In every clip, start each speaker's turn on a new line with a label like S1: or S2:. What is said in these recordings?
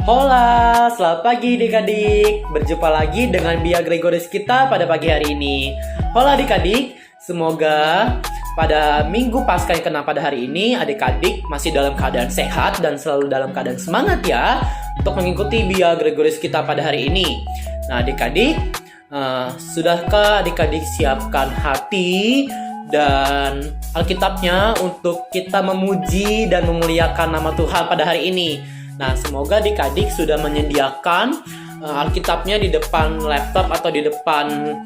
S1: Hola, selamat pagi adik-adik. Berjumpa lagi dengan Bia Gregoris kita pada pagi hari ini. Hola adik-adik, semoga pada minggu pasca yang kena pada hari ini adik-adik masih dalam keadaan sehat dan selalu dalam keadaan semangat ya untuk mengikuti Bia Gregoris kita pada hari ini. Nah adik-adik, sudahkah adik-adik siapkan hati dan Alkitabnya untuk kita memuji dan memuliakan nama Tuhan pada hari ini? Nah, semoga adik-adik sudah menyediakan Alkitabnya di depan laptop atau di depan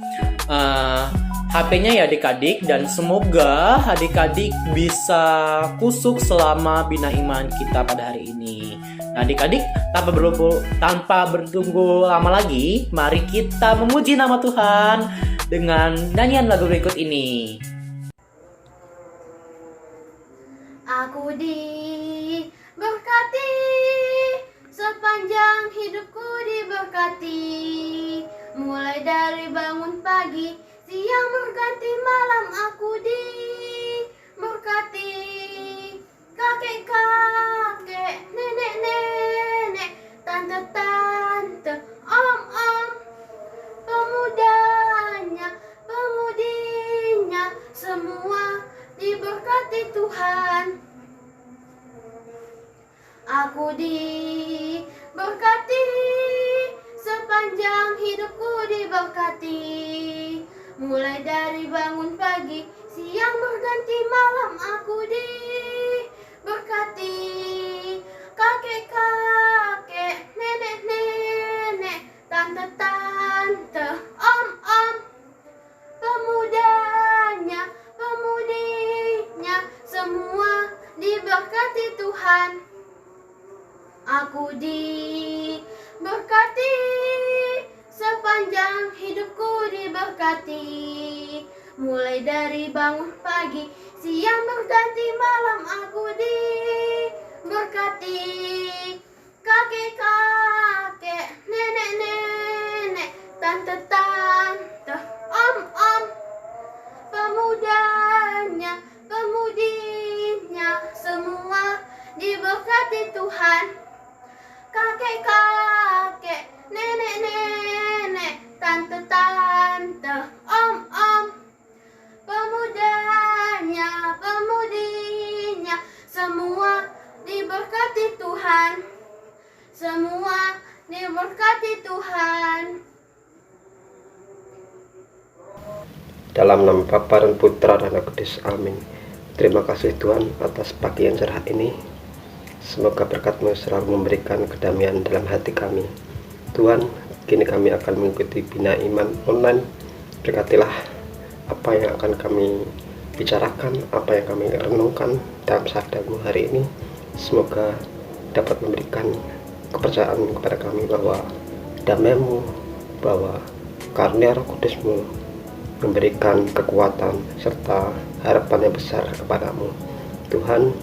S1: HP-nya ya adik-adik. Dan semoga adik-adik bisa kusuk selama bina iman kita pada hari ini. Nah adik-adik, tanpa bertunggu lama lagi, mari kita memuji nama Tuhan dengan nyanyian lagu berikut ini.
S2: Aku diberkati, sepanjang hidupku diberkati. Mulai dari bangun pagi, siang berganti malam aku diberkati. Kakek-kakek, nenek-nenek, tante-tante, om-om, pemudanya, pemudinya, semua diberkati Tuhan. Aku diberkati, sepanjang hidupku diberkati. Mulai dari bangun pagi, siang berganti malam aku diberkati. Kakek-kakek, nenek-nenek, tante-tante, om-om, pemudanya, pemudinya, semua diberkati Tuhan. Aku diberkati, sepanjang hidupku diberkati. Mulai dari bangun pagi, siang berganti malam aku diberkati. Kakek-kakek, nenek-nenek, tante-tante, om-om, pemudanya, pemudinya, semua diberkati Tuhan. Kakek-kakek, nenek-nenek, tante-tante, om-om, pemudanya, pemudinya, semua diberkati Tuhan. Semua diberkati Tuhan.
S3: Dalam nama Bapa dan Putra dan Roh Kudus, amin. Terima kasih Tuhan atas pagi yang cerah ini. Semoga berkat-Mu selalu memberikan kedamaian dalam hati kami. Tuhan, kini kami akan mengikuti bina iman online. Berkatilah apa yang akan kami bicarakan, apa yang kami renungkan dalam sabda-Mu hari ini. Semoga dapat memberikan kepercayaan kepada kami bahwa damai-Mu, bahwa karunia Roh Kudus-Mu memberikan kekuatan serta harapan yang besar kepadamu. Tuhan,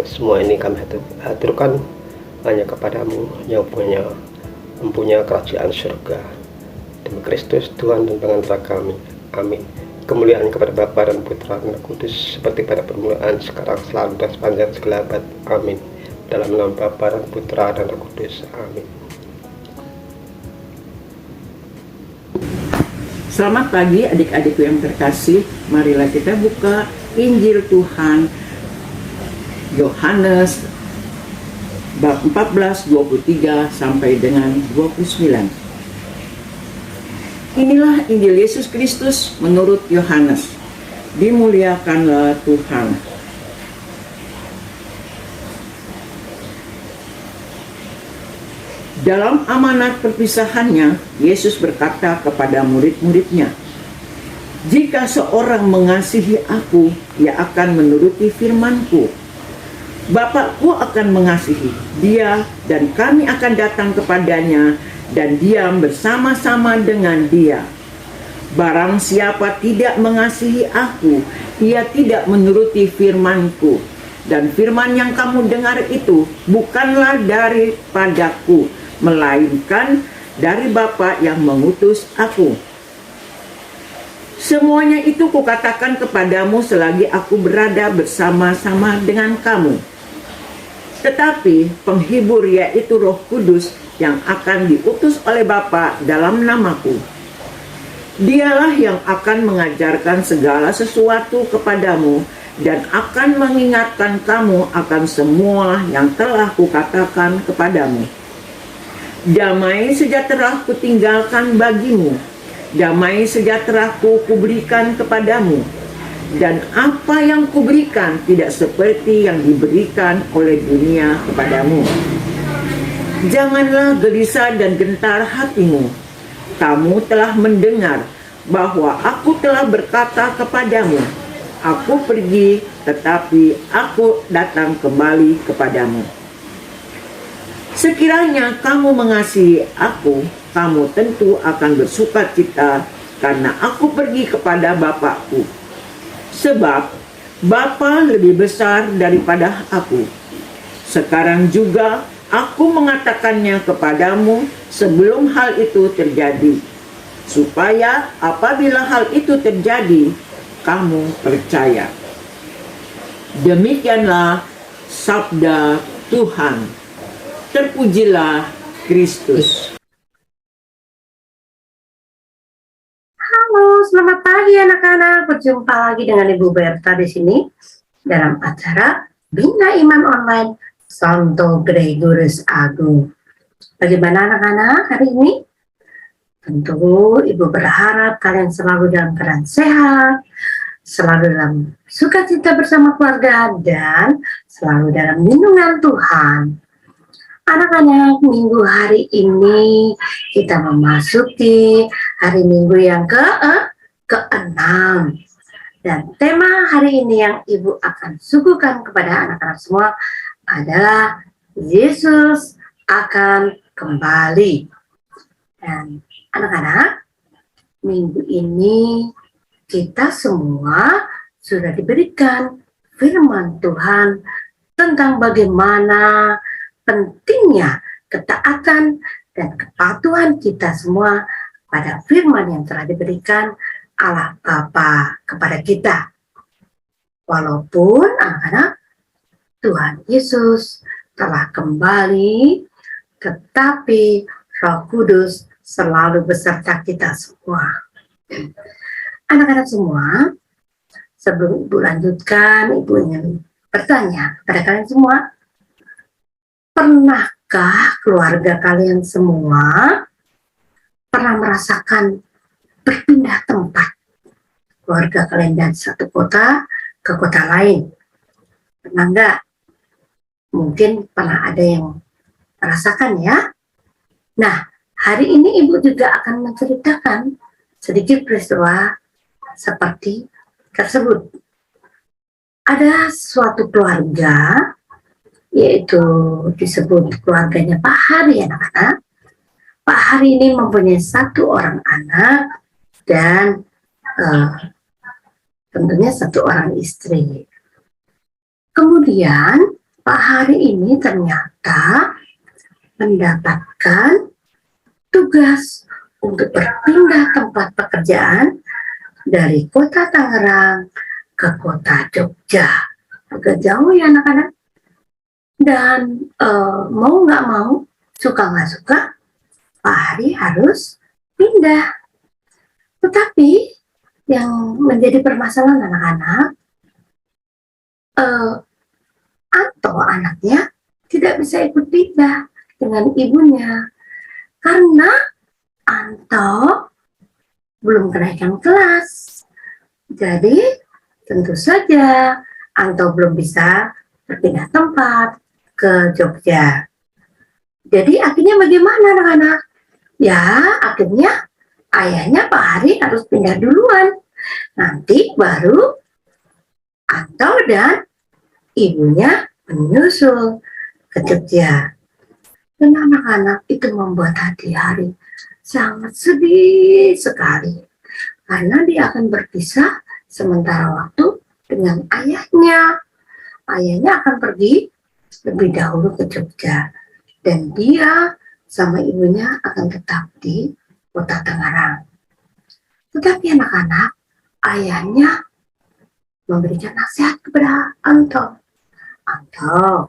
S3: semua ini kami haturkan hanya kepadamu yang mempunyai kerajaan surga. Demi Kristus Tuhan dan pengantara kami, amin. Kemuliaan kepada Bapa dan Putra dan Roh Kudus, seperti pada permulaan, sekarang, selalu, dan sepanjang segala abad, amin. Dalam nama Bapa dan Putra dan Roh Kudus, amin.
S4: Selamat pagi adik-adikku yang terkasih. Marilah kita buka Injil Tuhan Yohanes bab 14, 23 sampai dengan 29. Inilah Injil Yesus Kristus menurut Yohanes. Dimuliakanlah Tuhan. Dalam amanat perpisahannya, Yesus berkata kepada murid-muridnya, "Jika seorang mengasihi aku, ia akan menuruti firman-Ku. Bapakku akan mengasihi dia, dan kami akan datang kepadanya dan diam bersama-sama dengan dia. Barang siapa tidak mengasihi aku, ia tidak menuruti firman-Ku. Dan firman yang kamu dengar itu bukanlah daripadaku, melainkan dari Bapa yang mengutus aku. Semuanya itu kukatakan kepadamu selagi aku berada bersama-sama dengan kamu. Tetapi penghibur yaitu Roh Kudus yang akan diutus oleh Bapa dalam namaku. Dialah yang akan mengajarkan segala sesuatu kepadamu dan akan mengingatkan kamu akan semua yang telah kukatakan kepadamu. Damai sejahtera kutinggalkan bagimu, damai sejahtera kuberikan kepadamu. Dan apa yang kuberikan tidak seperti yang diberikan oleh dunia kepadamu. Janganlah gelisah dan gentar hatimu. Kamu telah mendengar bahwa aku telah berkata kepadamu, aku pergi, tetapi aku datang kembali kepadamu. Sekiranya kamu mengasihi aku, kamu tentu akan bersuka cita karena aku pergi kepada Bapakku. Sebab Bapa lebih besar daripada aku. Sekarang juga aku mengatakannya kepadamu sebelum hal itu terjadi, supaya apabila hal itu terjadi, kamu percaya. Demikianlah sabda Tuhan. Terpujilah Kristus.
S5: Halo, selamat pagi anak-anak. Berjumpa lagi dengan Ibu Berta di sini dalam acara Bina Iman Online Santo Gregorius Agung. Bagaimana anak-anak hari ini? Tentu Ibu berharap kalian selalu dalam keadaan sehat, selalu dalam sukacita bersama keluarga, dan selalu dalam lindungan Tuhan. Anak-anak, minggu hari ini kita memasuki hari Minggu yang ke-6. Dan tema hari ini yang Ibu akan suguhkan kepada anak-anak semua adalah Yesus akan kembali. Dan anak-anak, minggu ini kita semua sudah diberikan firman Tuhan tentang bagaimana pentingnya ketaatan dan kepatuhan kita semua pada firman yang telah diberikan Allah Bapa kepada kita. Walaupun anak-anak, Tuhan Yesus telah kembali, tetapi Roh Kudus selalu beserta kita semua. Anak-anak semua, sebelum Ibu lanjutkan, Ibu ingin bertanya pada kalian semua, pernahkah keluarga kalian semua pernah merasakan berpindah tempat keluarga kalian dari satu kota ke kota lain? Pernah enggak? Mungkin pernah ada yang merasakan ya. Nah, hari ini Ibu juga akan menceritakan sedikit peristiwa seperti tersebut. Ada suatu keluarga, yaitu disebut keluarganya Pak Hari, anak-anak. Pak Hari ini mempunyai satu orang anak dan tentunya satu orang istri. Kemudian Pak Hari ini ternyata mendapatkan tugas untuk berpindah tempat pekerjaan dari kota Tangerang ke kota Jogja. Agak jauh ya anak-anak. Dan mau nggak mau, suka nggak suka, Pak Hari harus pindah. Tetapi yang menjadi permasalahan anak-anak, atau anaknya tidak bisa ikut pindah dengan ibunya karena Anto belum kenaikan kelas. Jadi tentu saja Anto belum bisa berpindah tempat ke Jogja. Jadi akhirnya bagaimana anak-anak? Ya akhirnya ayahnya Pak Hari harus pindah duluan. Nanti baru Anto dan ibunya menyusul ke Jogja. Dan anak-anak itu membuat hati Hari sangat sedih sekali. Karena dia akan berpisah sementara waktu dengan ayahnya. Ayahnya akan pergi lebih dahulu ke Jogja. Dan dia sama ibunya akan tetap di kota Tangerang. Tetapi anak-anak, ayahnya memberikan nasihat kepada Anto. Anto,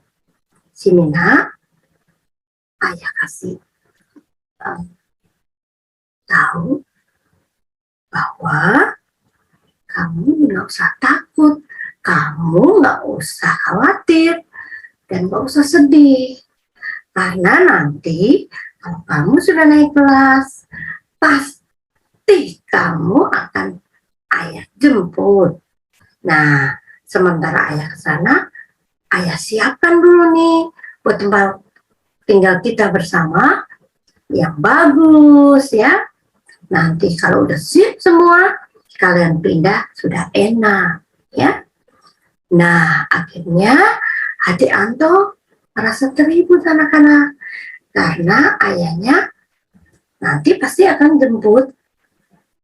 S5: Si Mina, ayah kasih tahu bahwa kamu nggak usah takut, kamu nggak usah khawatir, dan nggak usah sedih. Karena nanti kalau kamu sudah naik kelas, pasti kamu akan ayah jemput. Nah, sementara ayah ke sana, ayah siapkan dulu nih buat tempat tinggal kita bersama yang bagus ya. Nanti kalau udah siap semua, kalian pindah sudah enak ya. Nah, akhirnya hati Anto merasa terhibur anak-anak karena ayahnya nanti pasti akan jemput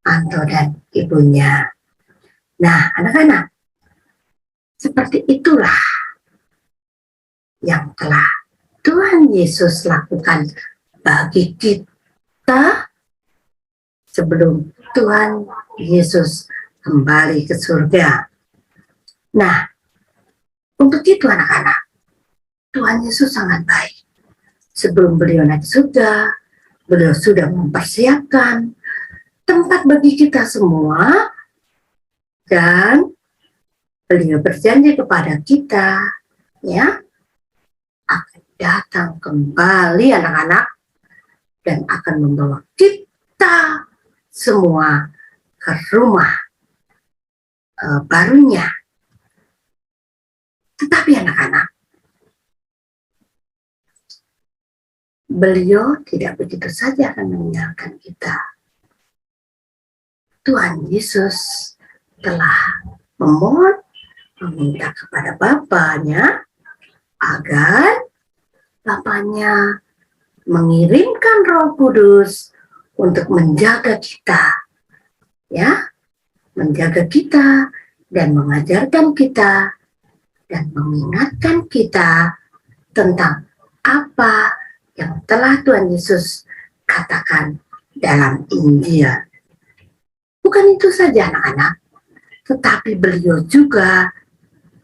S5: Anto dan ibunya. Nah, anak-anak, seperti itulah yang telah Tuhan Yesus lakukan bagi kita sebelum Tuhan Yesus kembali ke surga. Nah, untuk itu anak-anak, Tuhan Yesus sangat baik. Sebelum beliau naik ke surga, beliau sudah mempersiapkan tempat bagi kita semua, dan beliau berjanji kepada kita, ya, akan datang kembali anak-anak, dan akan membawa kita semua ke rumah barunya. Tetapi anak-anak, beliau tidak begitu saja akan meninggalkan kita. Tuhan Yesus telah memohon, meminta kepada Bapanya agar Bapanya mengirimkan Roh Kudus untuk menjaga kita, ya, menjaga kita dan mengajarkan kita dan mengingatkan kita tentang apa yang telah Tuhan Yesus katakan dalam Injil. Bukan itu saja anak-anak, tetapi beliau juga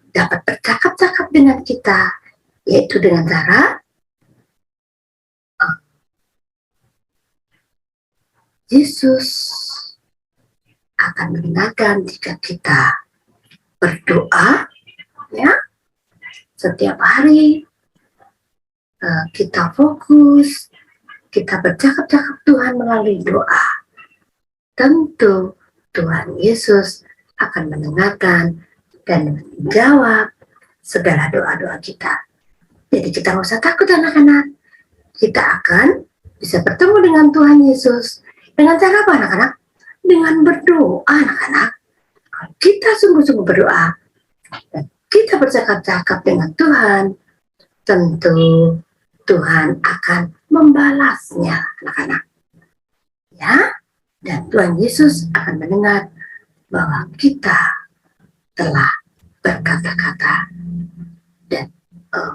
S5: dapat bercakap-cakap dengan kita, yaitu dengan cara Yesus akan mengingatkan jika kita berdoa, ya, setiap hari kita fokus, kita bercakap-cakap Tuhan melalui doa. Tentu Tuhan Yesus akan mendengarkan dan menjawab segala doa-doa kita. Jadi kita nggak usah takut anak-anak. Kita akan bisa bertemu dengan Tuhan Yesus. Dengan cara apa anak-anak? Dengan berdoa anak-anak. Kalau kita sungguh-sungguh berdoa dan kita bercakap-cakap dengan Tuhan, tentu Tuhan akan membalasnya anak-anak. Ya, dan Tuhan Yesus akan mendengar bahwa kita telah berkata-kata dan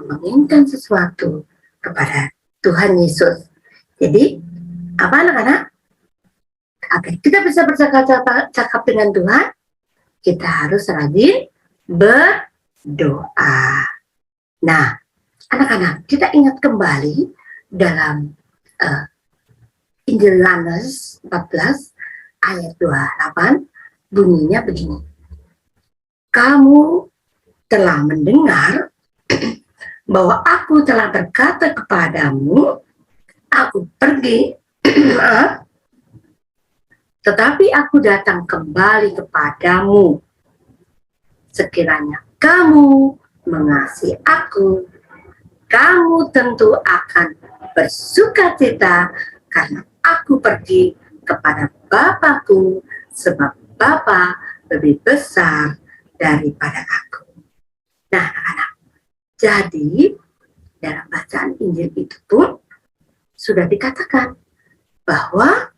S5: menginginkan sesuatu kepada Tuhan Yesus. Jadi, apa anak-anak? Agar kita bisa bercakap dengan Tuhan, kita harus rajin berdoa. Nah, anak-anak, kita ingat kembali dalam Injil Yohanes 14 ayat 28, bunyinya begini. Kamu telah mendengar bahwa aku telah berkata kepadamu, aku pergi, tetapi aku datang kembali kepadamu. Sekiranya kamu mengasihi aku, kamu tentu akan bersukacita karena aku pergi kepada Bapakku, sebab Bapa lebih besar daripada aku. Nah, anak-anak, jadi dalam bacaan Injil itu pun sudah dikatakan bahwa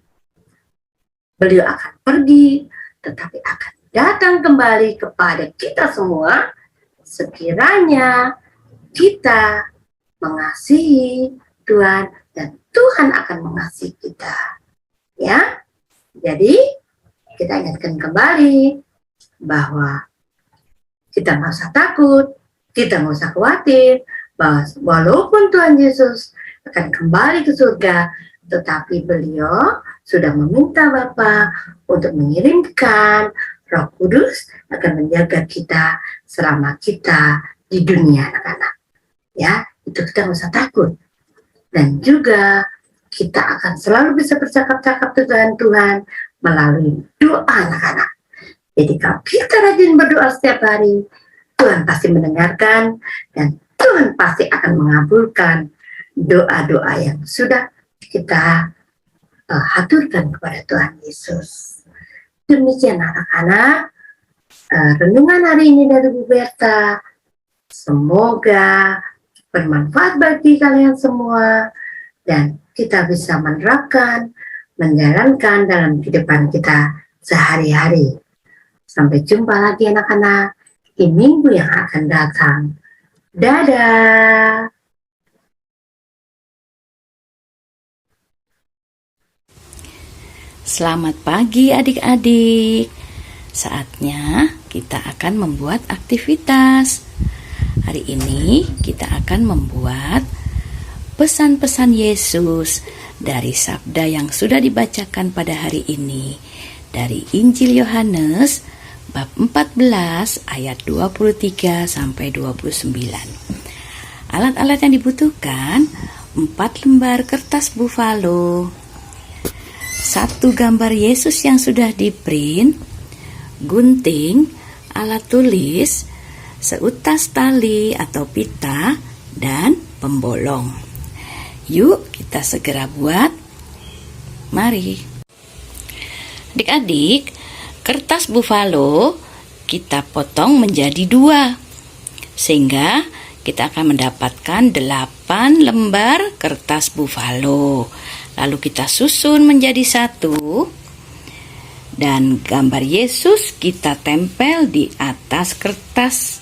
S5: beliau akan pergi, tetapi akan datang kembali kepada kita semua sekiranya kita mengasihi Tuhan dan Tuhan akan mengasihi kita. Ya, jadi kita ingatkan kembali bahwa kita nggak usah takut, kita nggak usah khawatir, bahwa walaupun Tuhan Yesus akan kembali ke surga, tetapi beliau sudah meminta Bapa untuk mengirimkan Roh Kudus akan menjaga kita selama kita di dunia, anak-anak. Ya, itu kita nggak usah takut. Dan juga kita akan selalu bisa bercakap-cakap dengan Tuhan melalui doa, anak-anak. Jadi kalau kita rajin berdoa setiap hari, Tuhan pasti mendengarkan dan Tuhan pasti akan mengabulkan doa-doa yang sudah kita haturkan kepada Tuhan Yesus. Demikian anak-anak, renungan hari ini dari Bu Berta. Semoga bermanfaat bagi kalian semua dan kita bisa menerapkan, menjalankan dalam kehidupan kita sehari-hari. Sampai jumpa lagi anak-anak di minggu yang akan datang. Dadah!
S6: Selamat pagi adik-adik. Saatnya kita akan membuat aktivitas. Hari ini kita akan membuat pesan-pesan Yesus dari sabda yang sudah dibacakan pada hari ini dari Injil Yohanes bab 14 ayat 23 sampai 29. Alat-alat yang dibutuhkan 4 lembar kertas bufalo, 1 gambar Yesus yang sudah di-print, gunting, alat tulis, seutas tali atau pita, dan pembolong. Yuk kita segera buat. Mari. Adik-adik, kertas bufalo kita potong menjadi 2, sehingga kita akan mendapatkan 8 lembar kertas bufalo. Lalu kita susun menjadi 1, dan gambar Yesus kita tempel di atas kertas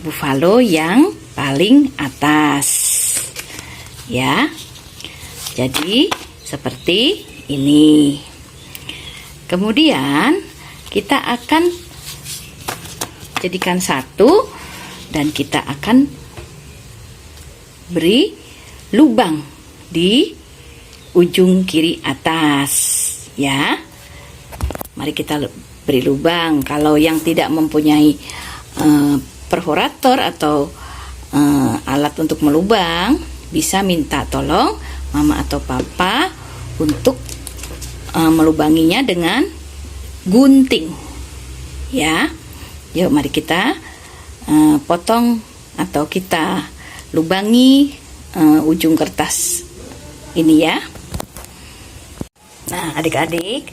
S6: bufalo yang paling atas. Ya, jadi seperti ini. Kemudian kita akan jadikan 1 dan kita akan beri lubang di ujung kiri atas, ya. Mari kita beri lubang. Kalau yang tidak mempunyai perforator atau alat untuk melubang, bisa minta tolong mama atau papa untuk melubanginya dengan gunting, ya. Yuk mari kita potong atau kita lubangi ujung kertas ini, ya. Nah, adik-adik,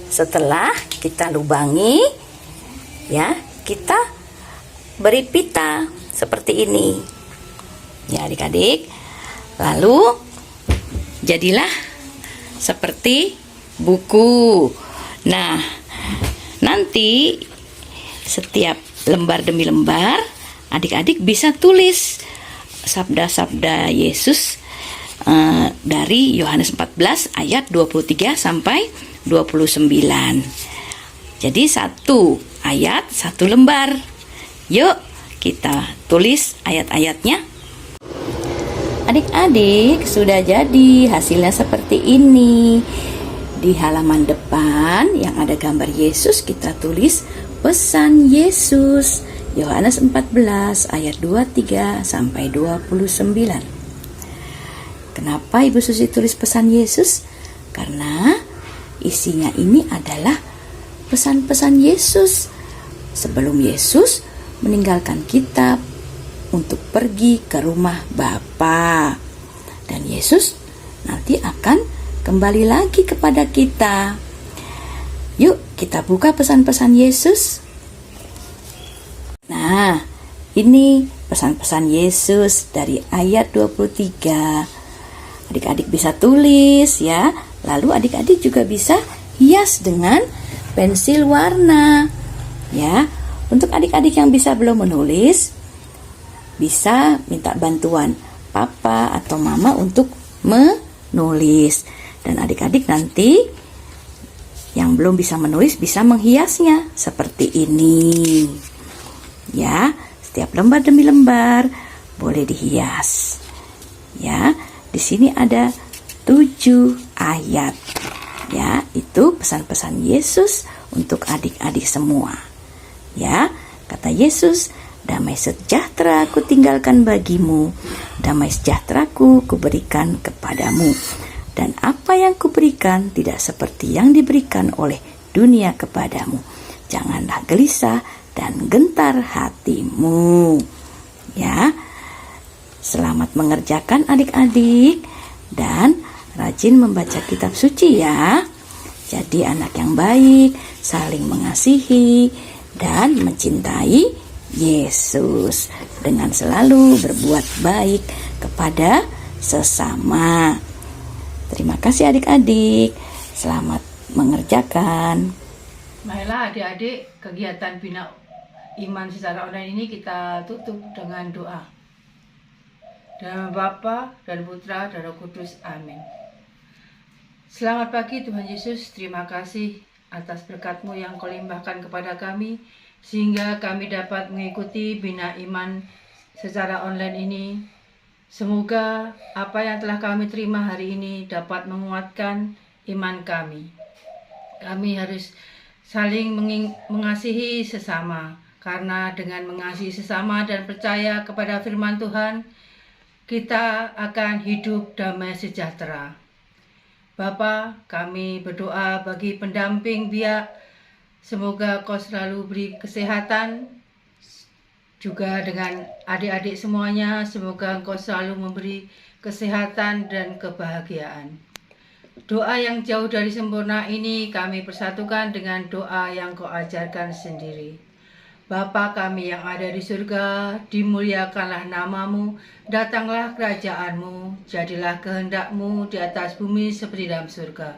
S6: setelah kita lubangi, ya, kita beri pita seperti ini, ya adik-adik. Lalu jadilah seperti buku. Nah, nanti setiap lembar demi lembar adik-adik bisa tulis sabda-sabda Yesus dari Yohanes 14 ayat 23 sampai 29. Jadi 1 ayat 1 lembar. Yuk kita tulis ayat-ayatnya. Adik-adik, sudah jadi, hasilnya seperti ini. Di halaman depan yang ada gambar Yesus, kita tulis pesan Yesus Yohanes 14 ayat 23 sampai 29. Kenapa Ibu Susi tulis pesan Yesus? Karena isinya ini adalah pesan-pesan Yesus sebelum Yesus meninggalkan kita untuk pergi ke rumah Bapa. Dan Yesus nanti akan kembali lagi kepada kita. Yuk kita buka pesan-pesan Yesus. Nah, ini pesan-pesan Yesus dari ayat 23. Adik-adik bisa tulis, ya. Lalu adik-adik juga bisa hias dengan pensil warna, ya. Untuk adik-adik yang belum menulis, bisa minta bantuan papa atau mama untuk menulis. Dan adik-adik nanti yang belum bisa menulis bisa menghiasnya seperti ini, ya. Setiap lembar demi lembar boleh dihias. Ya, di sini ada 7 ayat. Ya, itu pesan-pesan Yesus untuk adik-adik semua. Ya, kata Yesus, damai sejahtera ku tinggalkan bagimu, damai sejahteraku kuberikan kepadamu. Dan apa yang kuberikan tidak seperti yang diberikan oleh dunia kepadamu. Janganlah gelisah dan gentar hatimu. Ya, selamat mengerjakan adik-adik dan rajin membaca kitab suci ya. Jadi anak yang baik, saling mengasihi dan mencintai Yesus dengan selalu berbuat baik kepada sesama. Terima kasih adik-adik. Selamat mengerjakan.
S7: Marilah adik-adik, kegiatan Bina Iman secara online ini kita tutup dengan doa. Dalam nama Bapa dan Putra dan Roh Kudus. Amin. Selamat pagi Tuhan Yesus, terima kasih atas berkat-Mu yang Kau limpahkan kepada kami, sehingga kami dapat mengikuti Bina Iman secara online ini. Semoga apa yang telah kami terima hari ini dapat menguatkan iman kami. Kami harus saling mengasihi sesama, karena dengan mengasihi sesama dan percaya kepada firman Tuhan, kita akan hidup damai sejahtera. Bapa, kami berdoa bagi pendamping Bia, semoga Kau selalu beri kesehatan, juga dengan adik-adik semuanya, semoga Engkau selalu memberi kesehatan dan kebahagiaan. Doa yang jauh dari sempurna ini kami persatukan dengan doa yang Kau ajarkan sendiri. Bapa kami yang ada di surga, dimuliakanlah nama-Mu, datanglah kerajaan-Mu, jadilah kehendak-Mu di atas bumi seperti dalam surga.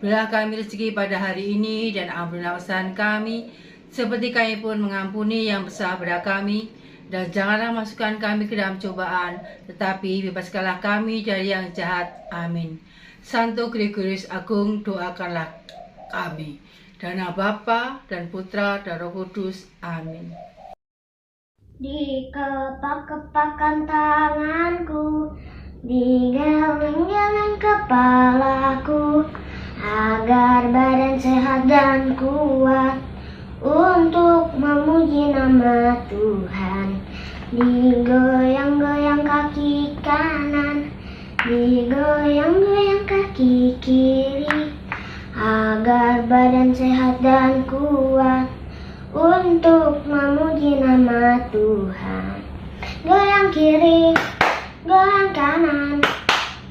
S7: Berilah kami rezeki pada hari ini dan ampunilah kesalahan kami, seperti kami pun mengampuni yang bersalah pada kami. Dan janganlah masukkan kami ke dalam cobaan, tetapi bebaskanlah kami dari yang jahat. Amin. Santo Gregorius Agung, doakanlah kami. Dan nama Bapa dan Putra dan Roh Kudus. Amin.
S2: Dikepak-kepakkan tanganku, digeleng-geleng kepalaku, agar badan sehat dan kuat untuk memuji nama Tuhan. Digoyang-goyang kaki kanan, digoyang-goyang kaki kiri, agar badan sehat dan kuat untuk memuji nama Tuhan. Goyang kiri, goyang kanan,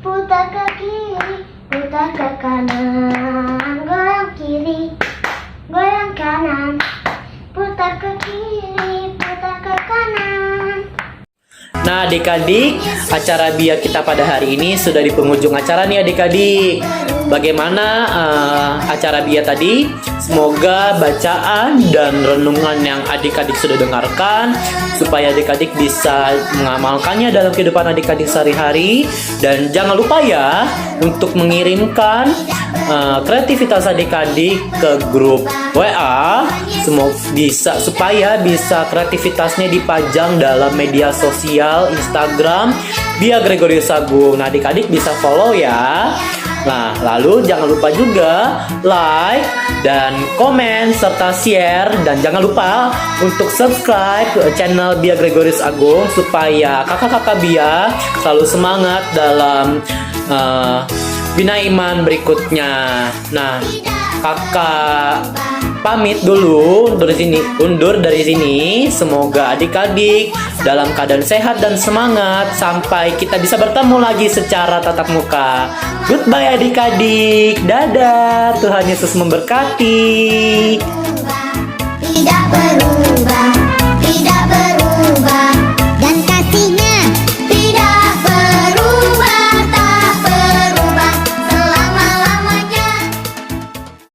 S2: putar ke kiri, putar ke kanan. Goyang kiri, goyang kanan, putar ke kiri, putar ke kanan.
S1: Nah adik-adik, acara Bia kita pada hari ini sudah di penghujung acara nih adik-adik. Bagaimana acara Bia tadi? Semoga bacaan dan renungan yang adik-adik sudah dengarkan, supaya adik-adik bisa mengamalkannya dalam kehidupan adik-adik sehari-hari. Dan jangan lupa ya untuk mengirimkan kreativitas adik-adik ke grup WA, supaya bisa kreativitasnya dipajang dalam media sosial Instagram Bia Gregorius Agung. Nah adik-adik bisa follow ya. Nah, lalu jangan lupa juga like dan komen serta share, dan jangan lupa untuk subscribe ke channel Bia Gregorius Agung supaya kakak-kakak Bia selalu semangat dalam Bina Iman berikutnya. Nah, kakak pamit dulu undur dari sini. Semoga adik-adik dalam keadaan sehat dan semangat sampai kita bisa bertemu lagi secara tatap muka. Goodbye adik-adik. Dadah. Tuhan Yesus memberkati.
S2: Tidak berubah.